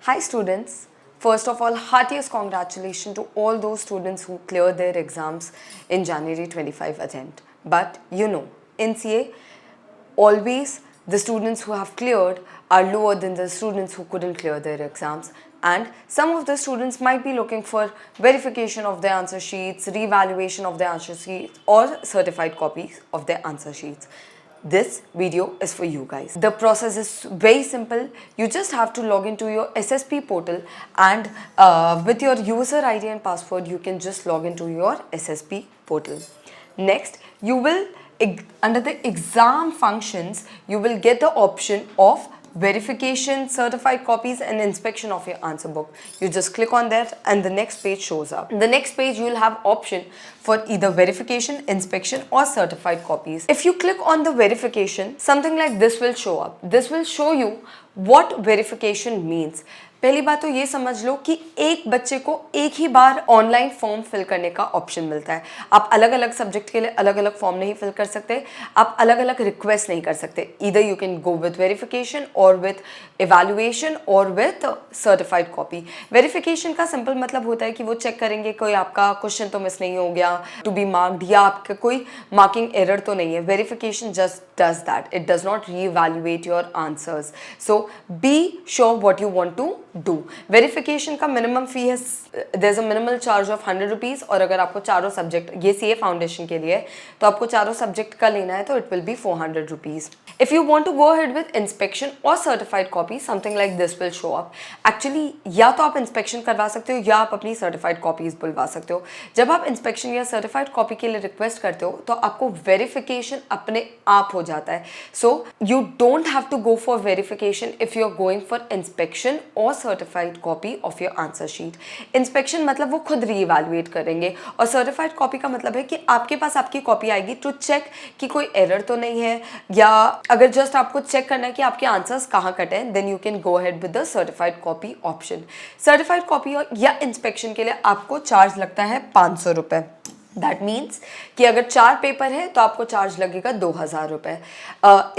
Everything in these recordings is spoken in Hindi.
Hi students, first of all heartiest congratulations to all those students who cleared their exams in January 25 attempt. But you know, in CA, always the students who have cleared are lower than the students who couldn't clear their exams, and some of the students might be looking for verification of their answer sheets, re-evaluation of their answer sheets or certified copies of their answer sheets. This video is for you guys. The process is very simple. You just have to log into your SSP portal and with your user ID and password you can just log into your SSP portal. Next, you will under the exam functions you will get the option of verification, certified copies and inspection of your answer book. You just click on that and the next page shows up. The next page you will have option for either verification, inspection or certified copies. If you click on the verification, something like this will show up. This will show you what verification means. पहली बात तो ये समझ लो कि एक बच्चे को एक ही बार ऑनलाइन फॉर्म फिल करने का ऑप्शन मिलता है. आप अलग अलग सब्जेक्ट के लिए अलग अलग फॉर्म नहीं फिल कर सकते, आप अलग अलग रिक्वेस्ट नहीं कर सकते. Either you can go with verification और विथ इवैल्यूएशन और विथ सर्टिफाइड कॉपी. वेरिफिकेशन का सिंपल मतलब होता है कि वो चेक करेंगे कोई आपका क्वेश्चन तो मिस नहीं हो गया टू बी मार्क्ड या आपका कोई मार्किंग एरर तो नहीं है. Verification just does that. It does not re-evaluate your answers. So be sure what you want to do. Verification का minimum fee है, there's a minimal charge of 100 rupees और अगर आपको चारों सब्जेक्ट, ये CA फाउंडेशन के लिए तो आपको चारों सब्जेक्ट का लेना है तो it will be 400 rupees. If you want to go ahead with inspection or certified copy, something like this will show up. Actually या तो आप inspection करवा सकते हो या आप अपनी certified copies बुलवा सकते हो. जब आप inspection या certified copy के लिए request करते हो तो आपको verification अपने आप हो जाता है. So you don't have to go for verification if you're going for inspection or certified copy of your answer sheet. Inspection मतलब वो खुद re-evaluate करेंगे और certified copy का मतलब है कि आपके पास आपकी कॉपी आएगी टू चेक कि कोई एरर तो नहीं है, या अगर जस्ट आपको चेक करना है कि आपके आंसर्स कहाँ कटे हैं, then you can go ahead with the certified copy option. Certified copy या इंस्पेक्शन के लिए आपको चार्ज लगता है 500 रुपये. दैट मीन्स कि अगर 4 पेपर है तो आपको चार्ज लगेगा 2000 रुपये.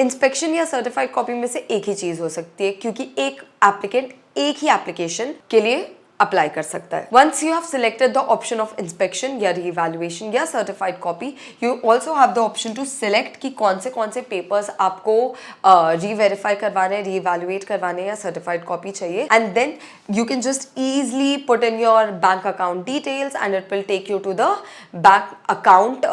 इंस्पेक्शन या सर्टिफाइड कॉपी में से एक ही चीज़ हो सकती है क्योंकि एक एप्लीकेंट एक ही एप्लीकेशन के लिए अप्लाई कर सकता है. Once you have selected the option of inspection या रीवैल्यूएशन या certified copy, you also have the option to select कि कौन से पेपर्स आपको रीवेरीफाई करवाने, रीवैल्यूएट करवाने या सर्टिफाइड कॉपी चाहिए. And then you can just easily put in your bank account details and it will take you to the bank account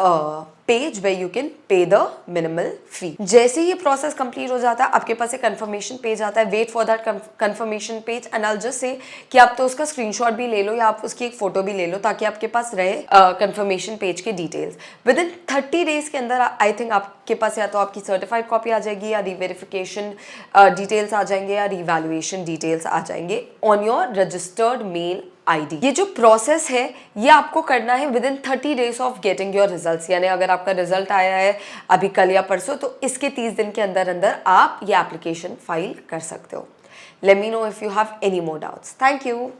page where you can pay the minimal fee. जैसे ही ये प्रोसेस कंप्लीट हो जाता है आपके पास एक कंफर्मेशन पेज आता है. Wait for that confirmation page and I just say कि आप तो उसका स्क्रीनशॉट भी ले लो या आप उसकी एक फोटो भी ले लो ताकि आपके पास रहे कंफर्मेशन पेज के डिटेल्स. विद इन 30 डेज के अंदर आई थिंक आपके पास या तो आपकी सर्टिफाइड कॉपी आ जाएगी या रीवेरिफिकेशन डिटेल्स आ जाएंगे या रीवैल्यूएशन डिटेल्स आ जाएंगे on your registered mail ID. ये जो प्रोसेस है ये आपको करना है within 30 days of getting your results. यानी अगर आपका रिजल्ट आया है अभी कल या परसों तो इसके 30 दिन के अंदर अंदर आप ये एप्लीकेशन फाइल कर सकते हो. Let me know if you have any more doubts. Thank you.